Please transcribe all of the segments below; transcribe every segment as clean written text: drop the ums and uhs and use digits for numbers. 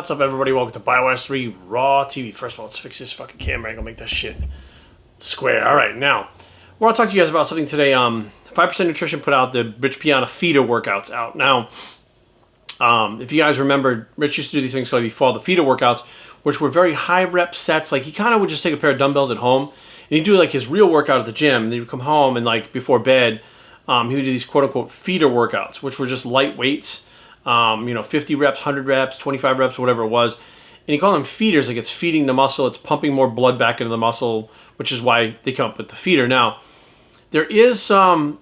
What's up, everybody? Welcome to BioS 3 Raw TV. First of all, let's fix this fucking camera. I'm gonna make that shit square. All right, now we're gonna talk to you guys about something today. 5% Nutrition put out the Rich Piana FEEDER workouts out. Now, if you guys remember, Rich used to do these things called the FEEDER workouts, which were very high rep sets. Like he kind of would just take a pair of dumbbells at home and he'd do like his real workout at the gym. And then he'd come home and like before bed, he would do these quote unquote FEEDER workouts, which were just light weights. 50 reps, 100 reps, 25 reps, whatever it was. And you call them feeders, like it's feeding the muscle, it's pumping more blood back into the muscle, which is why they come up with the FEEDER. Now, there is some,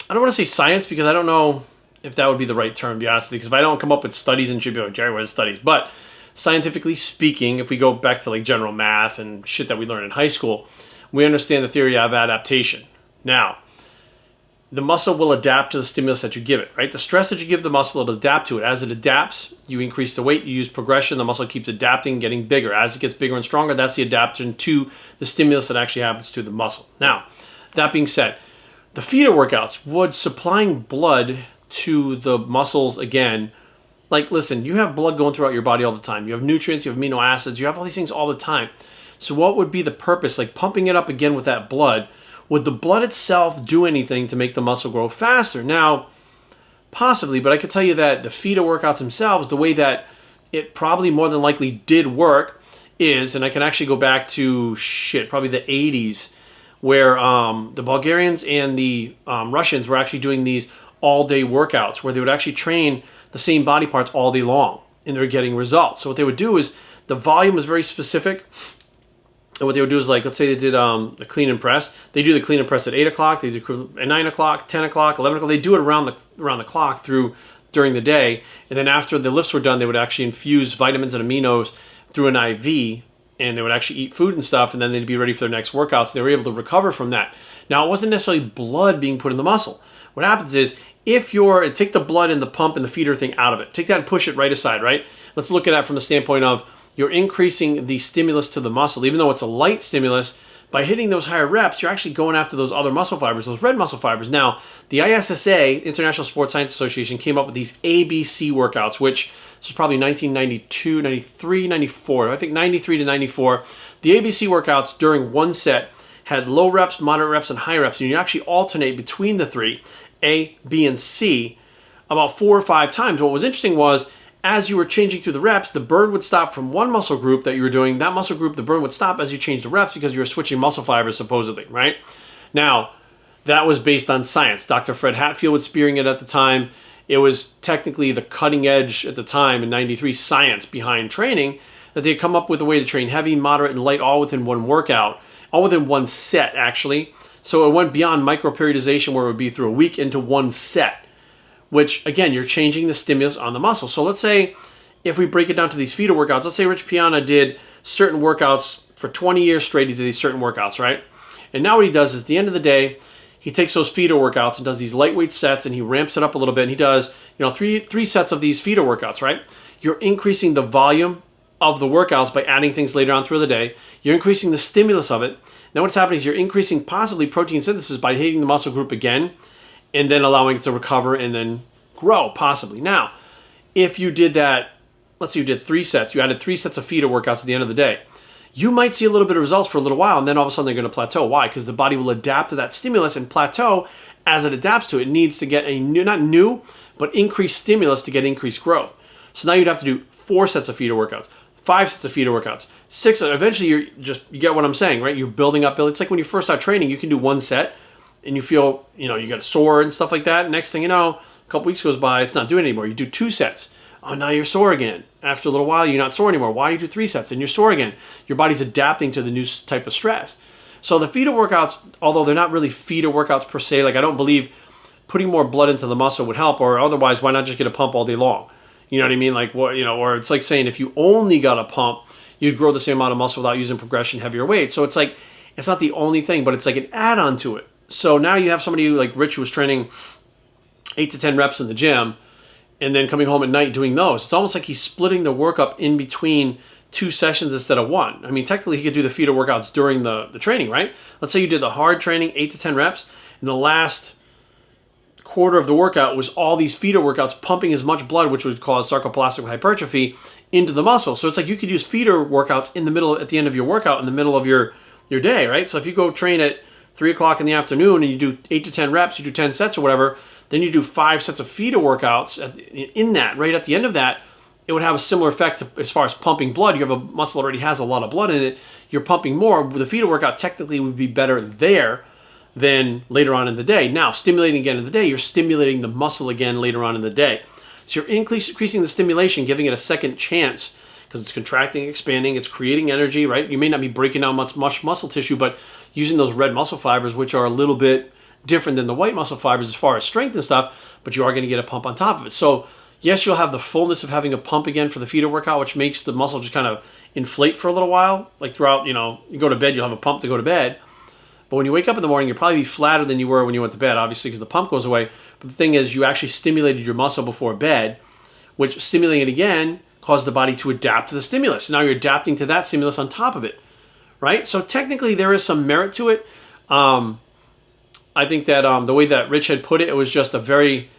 I don't want to say science because I don't know if that would be the right term, to be honest with you, because if I don't come up with studies and should be like, Jerry, what is studies? But scientifically speaking, if we go back to like general math and shit that we learned in high school, we understand the theory of adaptation. Now, the muscle will adapt to the stimulus that you give it, right? The stress that you give the muscle, it'll adapt to it. As it adapts, you increase the weight, you use progression, the muscle keeps adapting, getting bigger. As it gets bigger and stronger, that's the adaptation to the stimulus that actually happens to the muscle. Now, that being said, the FEEDER workouts would supplying blood to the muscles again. Like, listen, you have blood going throughout your body all the time. You have nutrients, you have amino acids, you have all these things all the time. So what would be the purpose? Like pumping it up again with that blood. Would the blood itself do anything to make the muscle grow faster? Now, possibly, but I could tell you that the FEEDER workouts themselves, the way that it probably more than likely did work is, and I can actually go back to, probably the 80s, where the Bulgarians and the Russians were actually doing these all-day workouts, where they would actually train the same body parts all day long, and they were getting results. So what they would do is, the volume was very specific. And what they would do is, like, let's say they did the clean and press. They do the clean and press at 8 o'clock. They do at 9 o'clock, 10 o'clock, 11 o'clock. They do it around the clock during the day. And then after the lifts were done, they would actually infuse vitamins and aminos through an IV. And they would actually eat food and stuff. And then they'd be ready for their next workouts. They were able to recover from that. Now, it wasn't necessarily blood being put in the muscle. What happens is, if you're, take the blood and the pump and the FEEDER thing out of it. Take that and push it right aside, right? Let's look at that from the standpoint of, you're increasing the stimulus to the muscle. Even though it's a light stimulus, by hitting those higher reps, you're actually going after those other muscle fibers, those red muscle fibers. Now, the ISSA, International Sports Science Association, came up with these ABC workouts, which this was probably 1992, 93, 94. I think 93 to 94. The ABC workouts during one set had low reps, moderate reps, and high reps. And you actually alternate between the three, A, B, and C, about 4 or 5 times. What was interesting was, as you were changing through the reps, the burn would stop from one muscle group that you were doing. That muscle group, the burn would stop as you changed the reps because you were switching muscle fibers, supposedly, right? Now, that was based on science. Dr. Fred Hatfield was spearing it at the time. It was technically the cutting edge at the time in 93 science behind training that they had come up with a way to train heavy, moderate, and light all within one workout, all within one set, actually. So it went beyond microperiodization where it would be through a week into one set, which, again, you're changing the stimulus on the muscle. So let's say, if we break it down to these FEEDER workouts, let's say Rich Piana did certain workouts for 20 years straight. He did these certain workouts, right? And now what he does is, at the end of the day, he takes those FEEDER workouts and does these lightweight sets, and he ramps it up a little bit, and he does, three sets of these FEEDER workouts, right? You're increasing the volume of the workouts by adding things later on through the day. You're increasing the stimulus of it. Now what's happening is you're increasing possibly protein synthesis by hitting the muscle group again, and then allowing it to recover and then grow, possibly. Now, if you did that, let's say you did 3 sets, you added 3 sets of FEEDER workouts at the end of the day, you might see a little bit of results for a little while, and then all of a sudden they're going to plateau. Why? Because the body will adapt to that stimulus and plateau. As it adapts to it, it needs to get a new, not new, but increased stimulus to get increased growth. So now you'd have to do 4 sets of FEEDER workouts, 5 sets of FEEDER workouts, 6. Eventually, you get what I'm saying, right? You're building up. It's like when you first start training, you can do 1 set, and you feel, you got sore and stuff like that. Next thing you know, a couple weeks goes by, it's not doing it anymore. You do 2 sets. Oh, now you're sore again. After a little while, you're not sore anymore. Why you do 3 sets? And you're sore again. Your body's adapting to the new type of stress. So the FEEDER workouts, although they're not really FEEDER workouts per se, like I don't believe putting more blood into the muscle would help, or otherwise, why not just get a pump all day long? You know what I mean? Like, or it's like saying if you only got a pump, you'd grow the same amount of muscle without using progression, heavier weight. So it's like, it's not the only thing, but it's like an add-on to it. So now you have somebody like Rich who was training 8 to 10 reps in the gym and then coming home at night doing those. It's almost like he's splitting the workup in between 2 sessions instead of 1. I mean, technically he could do the FEEDER workouts during the training, right? Let's say you did the hard training, 8 to 10 reps, and the last quarter of the workout was all these FEEDER workouts pumping as much blood, which would cause sarcoplastic hypertrophy, into the muscle. So it's like you could use feeder workouts in the middle, at the end of your workout, in the middle of your day, right? So if you go train at 3 o'clock in the afternoon and you do 8 to 10 reps, you do 10 sets or whatever, then you do 5 sets of feeder workouts in that, right at the end of that, it would have a similar effect as far as pumping blood. You have a muscle that already has a lot of blood in it. You're pumping more. The feeder workout technically would be better there than later on in the day. Now, stimulating again in the day, you're stimulating the muscle again later on in the day. So you're increasing the stimulation, giving it a second chance because it's contracting, expanding, it's creating energy, right? You may not be breaking down much muscle tissue, but using those red muscle fibers, which are a little bit different than the white muscle fibers as far as strength and stuff, but you are going to get a pump on top of it. So yes, you'll have the fullness of having a pump again for the feeder workout, which makes the muscle just kind of inflate for a little while. Like throughout, you go to bed, you'll have a pump to go to bed. But when you wake up in the morning, you'll probably be flatter than you were when you went to bed, obviously, because the pump goes away. But the thing is, you actually stimulated your muscle before bed, which stimulating it again caused the body to adapt to the stimulus. Now you're adapting to that stimulus on top of it, right? So technically, there is some merit to it. I think that the way that Rich had put it, it was just a very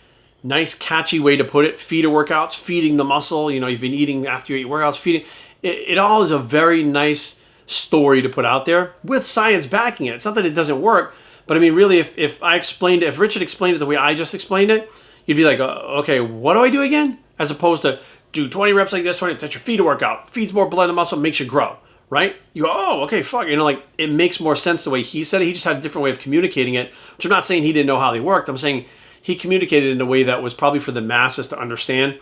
nice, catchy way to put it. Feeder workouts, feeding the muscle. You've been eating after you eat workouts, feeding. It all is a very nice story to put out there with science backing it. It's not that it doesn't work, but I mean, really, if Rich had explained it the way I just explained it, you'd be like, okay, what do I do again? As opposed to do 20 reps like this, 20, that's your feeder workout. Feeds more blood in the muscle, makes you grow, right? You go, oh, okay, fuck. It makes more sense the way he said it. He just had a different way of communicating it, which I'm not saying he didn't know how they worked. I'm saying he communicated in a way that was probably for the masses to understand.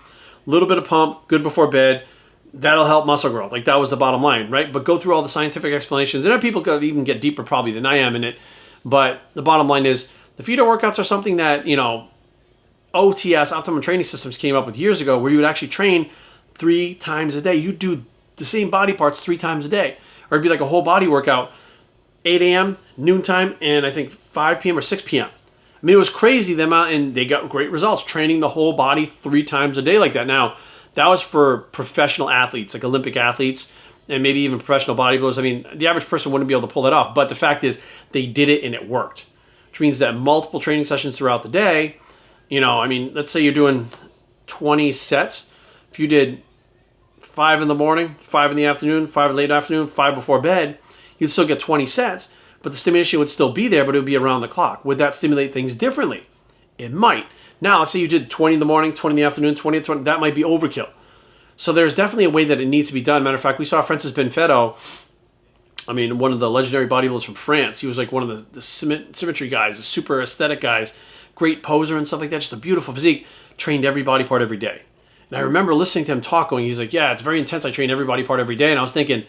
A little bit of pump, good before bed. That'll help muscle growth. Like, that was the bottom line, right? But go through all the scientific explanations. And people could even get deeper probably than I am in it. But the bottom line is the feeder workouts are something that, OTS, Optimum Training Systems, came up with years ago, where you would actually train 3 times a day. You do the same body parts 3 times a day. Or it'd be like a whole body workout, 8 a.m., noontime, and I think 5 p.m. or 6 p.m. I mean, it was crazy, the amount, and they got great results training the whole body 3 times a day like that. Now, that was for professional athletes, like Olympic athletes, and maybe even professional bodybuilders. I mean, the average person wouldn't be able to pull that off. But the fact is, they did it and it worked. Which means that multiple training sessions throughout the day, let's say you're doing 20 sets. If you did 5 in the morning, 5 in the afternoon, 5 in the late afternoon, 5 before bed, you'd still get 20 sets, but the stimulation would still be there, but it would be around the clock. Would that stimulate things differently? It might. Now, let's say you did 20 in the morning, 20 in the afternoon, 20 that might be overkill. So there's definitely a way that it needs to be done. Matter of fact, we saw Francis Benfedo, one of the legendary bodybuilders from France. He was like one of the symmetry guys, the super aesthetic guys, great poser and stuff like that, just a beautiful physique, trained every body part every day. And I remember listening to him talk, going, he's like, yeah, it's very intense. I train every body part every day. And I was thinking,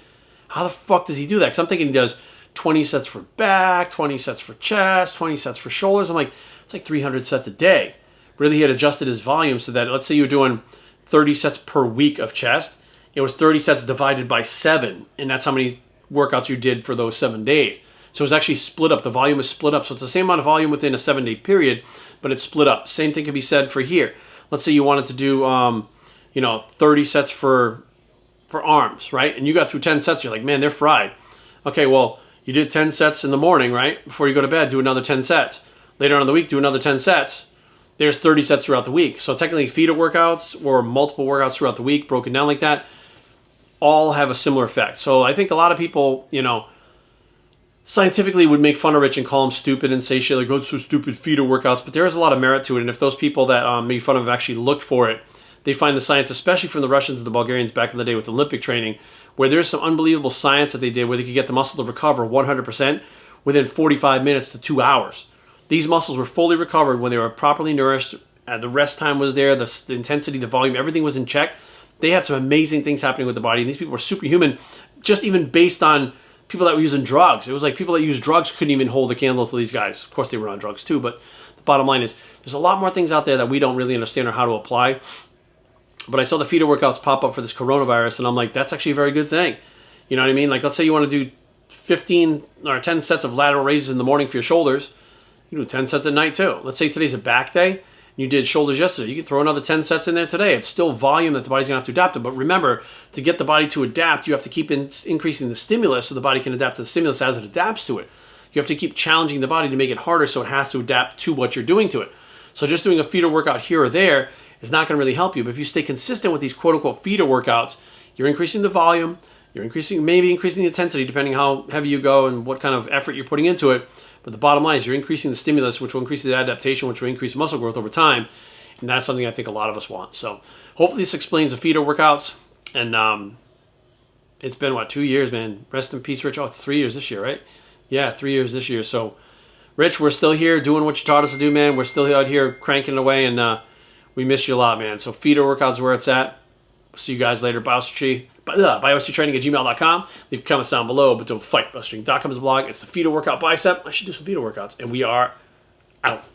how the fuck does he do that? Because I'm thinking he does 20 sets for back, 20 sets for chest, 20 sets for shoulders. I'm like, it's like 300 sets a day. Really, he had adjusted his volume so that, let's say you're doing 30 sets per week of chest. It was 30 sets divided by 7, and that's how many workouts you did for those 7 days. So it was actually split up. The volume is split up. So it's the same amount of volume within a 7-day period, but it's split up. Same thing can be said for here. Let's say you wanted to do, 30 sets for arms, right? And you got through 10 sets. You're like, man, they're fried. Okay, well, you did 10 sets in the morning, right? Before you go to bed, do another 10 sets. Later on in the week, do another 10 sets. There's 30 sets throughout the week. So technically, feeder workouts or multiple workouts throughout the week, broken down like that, all have a similar effect. So I think a lot of people, scientifically would make fun of Rich and call him stupid and say shit like, oh, it's so stupid, feeder workouts. But there is a lot of merit to it. And if those people that make fun of have actually looked for it, they find the science, especially from the Russians and the Bulgarians back in the day with Olympic training, where there's some unbelievable science that they did where they could get the muscle to recover 100% within 45 minutes to 2 hours. These muscles were fully recovered when they were properly nourished. The rest time was there, the intensity, the volume, everything was in check. They had some amazing things happening with the body, and these people were superhuman, just even based on people that were using drugs. It was like people that used drugs couldn't even hold a candle to these guys. Of course, they were on drugs too, but the bottom line is there's a lot more things out there that we don't really understand or how to apply. But I saw the feeder workouts pop up for this coronavirus, and I'm like, that's actually a very good thing. You know what I mean? Like, let's say you want to do 15 or 10 sets of lateral raises in the morning for your shoulders. You do 10 sets at night too. Let's say today's a back day, and you did shoulders yesterday. You can throw another 10 sets in there today. It's still volume that the body's going to have to adapt to. But remember, to get the body to adapt, you have to keep increasing the stimulus so the body can adapt to the stimulus as it adapts to it. You have to keep challenging the body to make it harder so it has to adapt to what you're doing to it. So just doing a feeder workout here or there is not going to really help you. But if you stay consistent with these quote-unquote feeder workouts, you're increasing the volume, you're maybe increasing the intensity depending how heavy you go and what kind of effort you're putting into it. But the bottom line is you're increasing the stimulus, which will increase the adaptation, which will increase muscle growth over time. And that's something I think a lot of us want. So hopefully this explains the feeder workouts. And it's been, 2 years, man. Rest in peace, Rich. Oh, it's 3 years this year, right? Yeah, 3 years this year. So, Rich, we're still here doing what you taught us to do, man. We're still out here cranking it away, and we miss you a lot, man. So feeder workouts is where it's at. See you guys later. BioStraining@gmail.com. Leave comments down below, but don't fight. BioStraining.com is the blog. It's the feeder workout bicep. I should do some feeder workouts. And we are out.